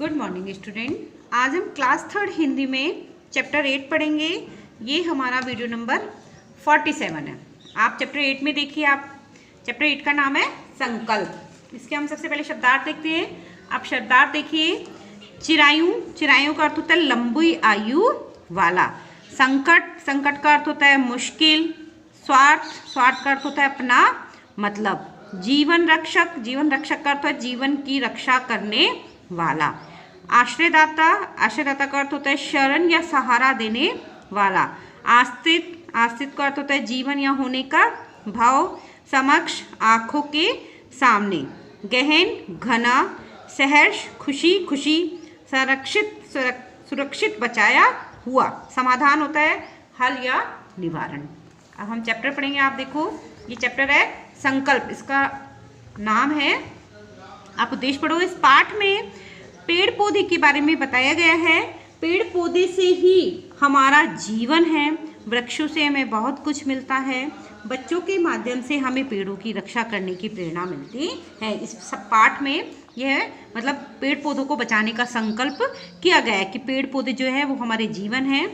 Good morning student. आज हम class 3 Hindi में चैप्टर 8 पढ़ेंगे। ये हमारा वीडियो नंबर 47 है। आप चैप्टर 8 में देखिए, आप चैप्टर 8 का नाम है संकल्प। इसके हम सबसे पहले शब्दार्थ देखते हैं। आप शब्दार्थ देखिए। चिरायु, चिरायु का अर्थ होता है लंबी आयु वाला। संकट, संकट का अर्थ होता है मुश्किल। स्वार्थ, स्वार्थ का अर्थ होता है अपना मतलब। जीवन रक्षक, जीवन रक्षक का अर्थ है जीवन की रक्षा करने वाला। आश्रयदाता, आश्रयदाता का अर्थ होता है शरण या सहारा देने वाला। आस्तिक, आस्तिक का अर्थ होता है जीवन या होने का भाव। समक्ष, आंखों के सामने। गहन, घना। सहर्ष, खुशी खुशी। संरक्षित, सुरक्षित, बचाया हुआ। समाधान होता है हल या निवारण। अब हम चैप्टर पढ़ेंगे। आप देखो, ये चैप्टर है संकल्प, इसका नाम है। आप उद्देश्य पढ़ो। इस पाठ में पेड़ पौधे के बारे में बताया गया है। पेड़ पौधे से ही हमारा जीवन है। वृक्षों से हमें बहुत कुछ मिलता है। बच्चों के माध्यम से हमें पेड़ों की रक्षा करने की प्रेरणा मिलती है। इस सब पाठ में यह मतलब पेड़ पौधों को बचाने का संकल्प किया गया है कि पेड़ पौधे जो है वो हमारे जीवन है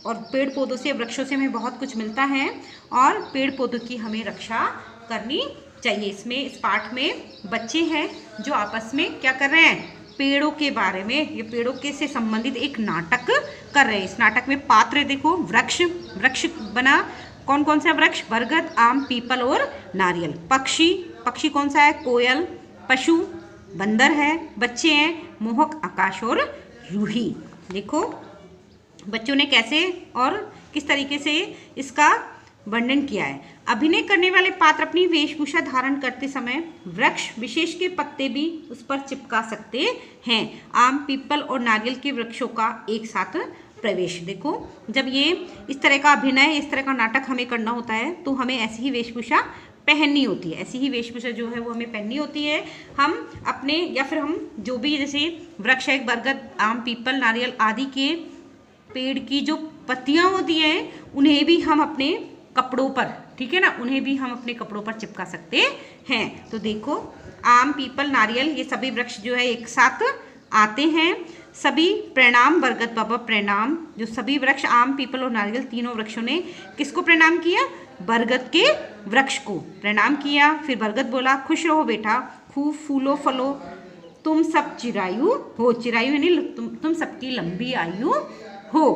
और पेड़ पौधों से, वृक्षों से हमें बहुत कुछ मिलता है और पेड़ पौधों की हमें रक्षा करनी चाहिए। इसमें, इस पाठ में बच्चे हैं जो आपस में क्या कर रहे हैं, पेड़ों के बारे में, ये पेड़ों के से संबंधित एक नाटक कर रहे हैं। इस नाटक में पात्र देखो, वृक्ष, वृक्ष बना। कौन कौन सा वृक्ष? बरगद, आम, पीपल और नारियल। पक्षी, पक्षी कौन सा है? कोयल। पशु, बंदर है। बच्चे हैं मोहक, आकाश और रूही। देखो बच्चों ने कैसे और किस तरीके से इसका वर्णन किया है। अभिनय करने वाले पात्र अपनी वेशभूषा धारण करते समय वृक्ष विशेष के पत्ते भी उस पर चिपका सकते हैं। आम, पीपल और नारियल के वृक्षों का एक साथ प्रवेश। देखो, जब ये इस तरह का अभिनय, इस तरह का नाटक हमें करना होता है तो हमें ऐसी ही वेशभूषा पहननी होती है। ऐसी ही वेशभूषा जो है वो हमें पहननी होती है। हम अपने, या फिर हम जो भी, जैसे वृक्ष है, बरगद, आम, पीपल, नारियल आदि के पेड़ की जो पत्तियां होती हैं उन्हें भी हम अपने कपड़ों पर, ठीक है ना, उन्हें भी हम अपने कपड़ों पर चिपका सकते हैं। तो देखो, आम, पीपल, नारियल ये सभी वृक्ष जो है एक साथ आते हैं। सभी प्रणाम, बरगद बाबा प्रणाम। जो सभी वृक्ष, आम, पीपल और नारियल, तीनों वृक्षों ने किसको प्रणाम किया? बरगद के वृक्ष को प्रणाम किया। फिर बरगद बोला, खुश रहो बेटा, खूब फूलो फलो, तुम सब चिरायु हो। चिरायु यानी तुम सबकी लंबी आयु हो।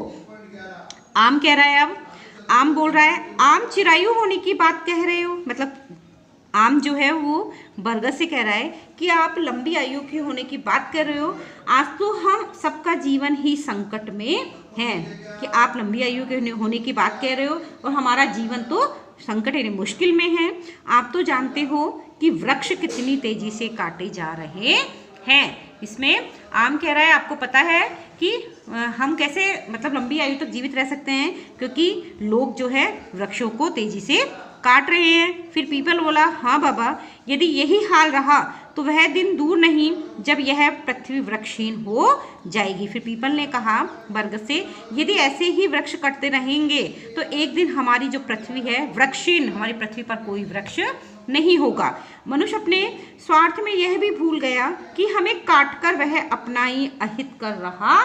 आम कह रहा है, अब आम बोल रहा है, आम चिरायु होने की बात कह रहे हो, मतलब आम जो है वो बरगद से कह रहा है कि आप लंबी आयु के होने की बात कर रहे हो। आज तो हम सबका जीवन ही संकट में है कि आप लंबी आयु के होने की बात कह रहे हो और हमारा जीवन तो संकट यानी मुश्किल में है। आप तो जानते हो कि वृक्ष कितनी तेजी से काटे जा रहे हैं। इसमें आम कह रहा है, आपको पता है कि हम कैसे मतलब लंबी आयु तक जीवित रह सकते हैं, क्योंकि लोग जो है वृक्षों को तेजी से काट रहे हैं। फिर पीपल बोला, हाँ बाबा, यदि यही हाल रहा तो वह दिन दूर नहीं जब यह पृथ्वी वृक्षहीन हो जाएगी। फिर पीपल ने कहा बरगद से, यदि ऐसे ही वृक्ष कटते रहेंगे तो एक दिन हमारी जो पृथ्वी है वृक्षहीन, हमारी पृथ्वी पर कोई वृक्ष नहीं होगा। मनुष्य अपने स्वार्थ में यह भी भूल गया कि हमें काटकर वह अपना ही अहित कर रहा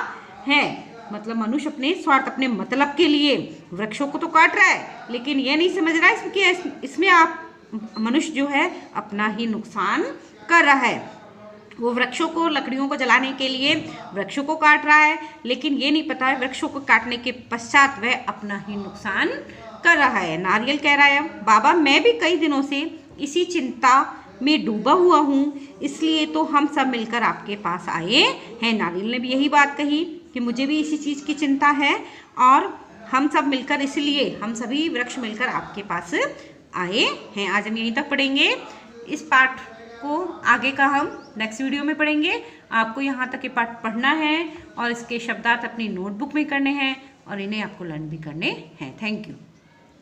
है। मतलब मनुष्य अपने स्वार्थ, अपने मतलब के लिए वृक्षों को तो काट रहा है, लेकिन यह नहीं समझ रहा है कि इसमें आप मनुष्य जो है अपना ही नुकसान कर रहा है। वो वृक्षों को, लकड़ियों को जलाने के लिए वृक्षों को काट रहा है, लेकिन ये नहीं पता है वृक्षों को काटने के पश्चात वह अपना ही नुकसान कर रहा है। नारियल कह रहा है, बाबा मैं भी कई दिनों से इसी चिंता में डूबा हुआ हूँ, इसलिए तो हम सब मिलकर आपके पास आए हैं। नारियल ने भी यही बात कही कि मुझे भी इसी चीज़ की चिंता है और हम सब मिलकर, इसलिए हम सभी वृक्ष मिलकर आपके पास आए हैं। आज हम यहीं तक पढ़ेंगे। इस पाठ को आगे का हम नेक्स्ट वीडियो में पढ़ेंगे। आपको यहाँ तक ये पाठ पढ़ना है और इसके शब्दार्थ अपनी नोटबुक में करने हैं और इन्हें आपको लर्न भी करने हैं। Thank you.